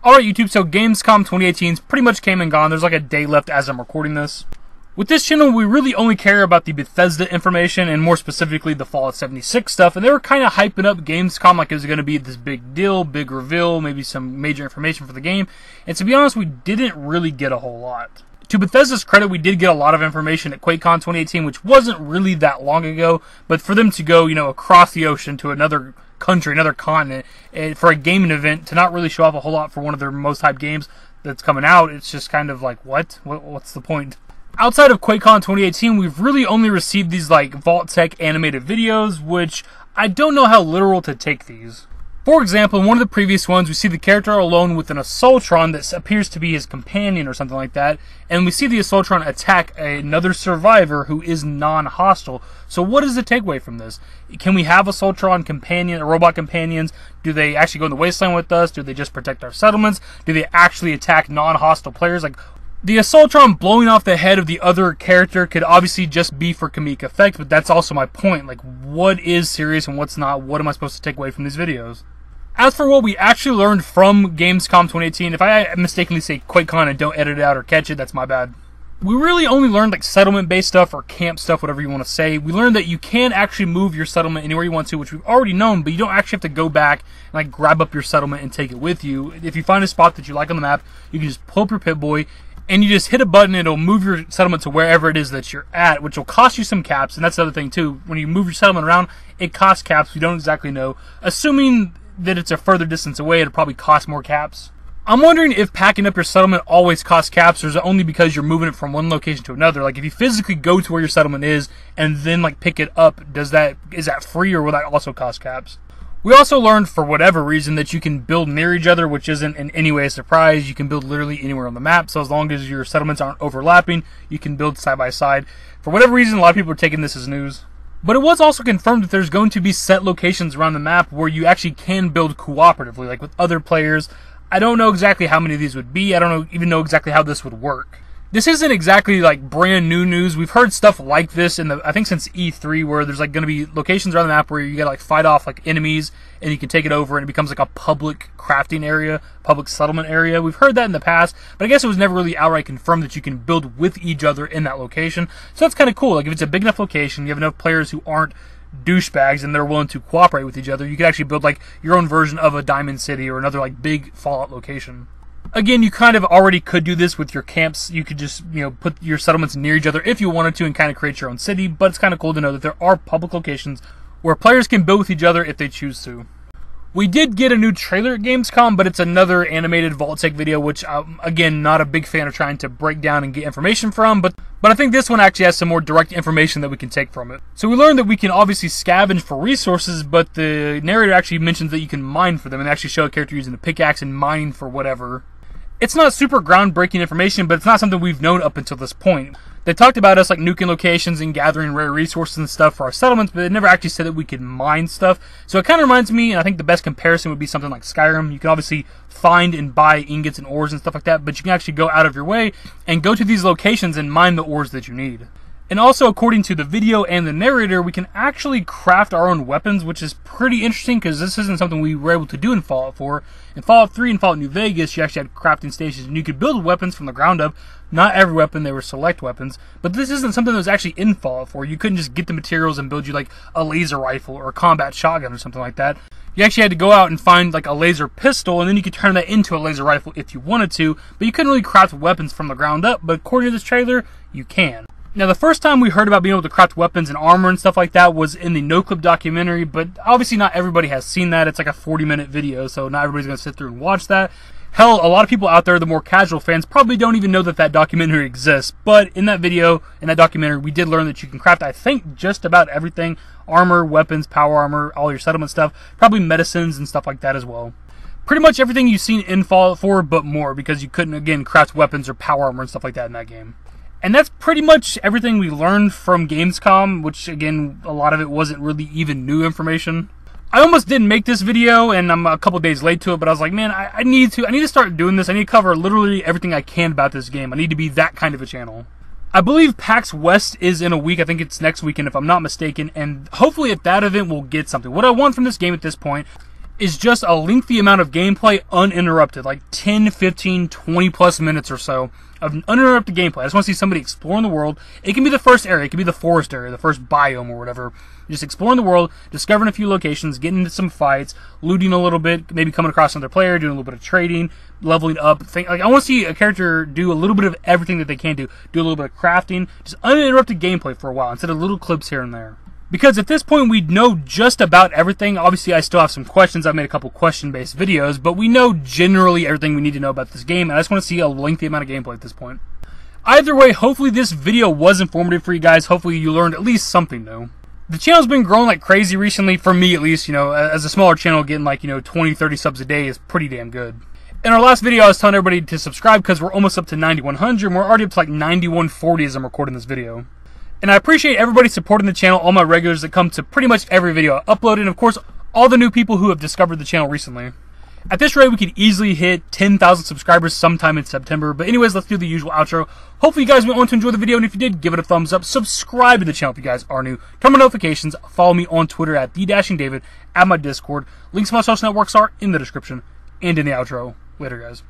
Alright YouTube, so Gamescom 2018's pretty much came and gone. There's like a day left as I'm recording this. With this channel, we really only care about the Bethesda information, and more specifically the Fallout 76 stuff, and they were kind of hyping up Gamescom like it was going to be this big deal, big reveal, maybe some major information for the game, and to be honest, we didn't really get a whole lot. To Bethesda's credit, we did get a lot of information at QuakeCon 2018, which wasn't really that long ago, but for them to go, across the ocean to another country, another continent, and for a gaming event to not really show off a whole lot for one of their most hyped games that's coming out, it's just kind of like, what's the point? Outside of QuakeCon 2018, we've really only received these like Vault Tech animated videos, which I don't know how literal to take these. For example, in one of the previous ones, we see the character alone with an Assaultron that appears to be his companion or something like that, and we see the Assaultron attack another survivor who is non-hostile. So what is the takeaway from this? Can we have Assaultron robot companions? Do they actually go in the wasteland with us? Do they just protect our settlements? Do they actually attack non-hostile players? Like, the Assaultron blowing off the head of the other character could obviously just be for comedic effect, but that's also my point. Like, what is serious and what's not? What am I supposed to take away from these videos? As for what we actually learned from Gamescom 2018, if I mistakenly say QuakeCon and don't edit it out or catch it, that's my bad. We really only learned like settlement-based stuff or camp stuff, whatever you want to say. We learned that you can actually move your settlement anywhere you want to, which we've already known, but you don't actually have to go back and like grab up your settlement and take it with you. If you find a spot that you like on the map, you can just pull up your Pip-Boy and you just hit a button, it'll move your settlement to wherever it is that you're at, which will cost you some caps, and that's the other thing too. When you move your settlement around, it costs caps. We don't exactly know. Assuming that it's a further distance away, it'll probably cost more caps. I'm wondering if packing up your settlement always costs caps, or is it only because you're moving it from one location to another? Like, if you physically go to where your settlement is and then like pick it up, is that free, or will that also cost caps? We also learned, for whatever reason, that you can build near each other, which isn't in any way a surprise. You can build literally anywhere on the map, so as long as your settlements aren't overlapping, you can build side by side. For whatever reason, a lot of people are taking this as news. But it was also confirmed that there's going to be set locations around the map where you actually can build cooperatively, like with other players. I don't know exactly how many of these would be. I don't even know exactly how this would work. This isn't exactly like brand new news. We've heard stuff like this I think since E3, where there's like going to be locations around the map where you got to like fight off like enemies and you can take it over and it becomes like a public crafting area, public settlement area. We've heard that in the past, but I guess it was never really outright confirmed that you can build with each other in that location. So that's kind of cool. Like, if it's a big enough location, you have enough players who aren't douchebags and they're willing to cooperate with each other, you can actually build like your own version of a Diamond City or another like big Fallout location. Again, you kind of already could do this with your camps. You could just, put your settlements near each other if you wanted to and kind of create your own city, but it's kind of cool to know that there are public locations where players can build with each other if they choose to. We did get a new trailer at Gamescom, but it's another animated Vault Tech video, which I'm, again, not a big fan of trying to break down and get information from, but I think this one actually has some more direct information that we can take from it. So we learned that we can obviously scavenge for resources, but the narrator actually mentions that you can mine for them and actually show a character using a pickaxe and mine for whatever. It's not super groundbreaking information, but it's not something we've known up until this point. They talked about us like nuking locations and gathering rare resources and stuff for our settlements, but they never actually said that we could mine stuff. So it kind of reminds me, and I think the best comparison would be something like Skyrim. You can obviously find and buy ingots and ores and stuff like that, but you can actually go out of your way and go to these locations and mine the ores that you need. And also, according to the video and the narrator, we can actually craft our own weapons, which is pretty interesting because this isn't something we were able to do in Fallout 4. In Fallout 3 and Fallout New Vegas, you actually had crafting stations, and you could build weapons from the ground up. Not every weapon, they were select weapons, but this isn't something that was actually in Fallout 4. You couldn't just get the materials and build you like a laser rifle or a combat shotgun or something like that. You actually had to go out and find like a laser pistol, and then you could turn that into a laser rifle if you wanted to, but you couldn't really craft weapons from the ground up, but according to this trailer, you can. Now, the first time we heard about being able to craft weapons and armor and stuff like that was in the NoClip documentary, but obviously not everybody has seen that. It's like a 40-minute video, so not everybody's going to sit through and watch that. Hell, a lot of people out there, the more casual fans, probably don't even know that that documentary exists. But in that video, in that documentary, we did learn that you can craft, I think, just about everything. Armor, weapons, power armor, all your settlement stuff, probably medicines and stuff like that as well. Pretty much everything you've seen in Fallout 4, but more, because you couldn't, again, craft weapons or power armor and stuff like that in that game. And that's pretty much everything we learned from Gamescom, which, again, a lot of it wasn't really even new information. I almost didn't make this video, and I'm a couple days late to it, but I was like, man, I need to start doing this. I need to cover literally everything I can about this game. I need to be that kind of a channel. I believe PAX West is in a week. I think it's next weekend, if I'm not mistaken, and hopefully at that event we'll get something. What I want from this game at this point is just a lengthy amount of gameplay uninterrupted, like 10, 15, 20 plus minutes or so of uninterrupted gameplay. I just want to see somebody exploring the world. It can be the first area, it can be the forest area, the first biome or whatever. Just exploring the world, discovering a few locations, getting into some fights, looting a little bit, maybe coming across another player, doing a little bit of trading, leveling up. Like, I want to see a character do a little bit of everything that they can do. Do a little bit of crafting, just uninterrupted gameplay for a while, instead of little clips here and there. Because at this point, we know just about everything. Obviously, I still have some questions. I've made a couple question-based videos, but we know generally everything we need to know about this game, and I just want to see a lengthy amount of gameplay at this point. Either way, hopefully this video was informative for you guys. Hopefully you learned at least something new. The channel's been growing like crazy recently, for me at least. You know, as a smaller channel, getting like, 20, 30 subs a day is pretty damn good. In our last video, I was telling everybody to subscribe because we're almost up to 9,100, and we're already up to like 9,140 as I'm recording this video. And I appreciate everybody supporting the channel, all my regulars that come to pretty much every video I upload, and of course, all the new people who have discovered the channel recently. At this rate, we could easily hit 10,000 subscribers sometime in September. But anyways, let's do the usual outro. Hopefully you guys went on to enjoy the video, and if you did, give it a thumbs up. Subscribe to the channel if you guys are new. Turn on notifications. Follow me on Twitter at TheDashingDavid, at my Discord. Links to my social networks are in the description and in the outro. Later, guys.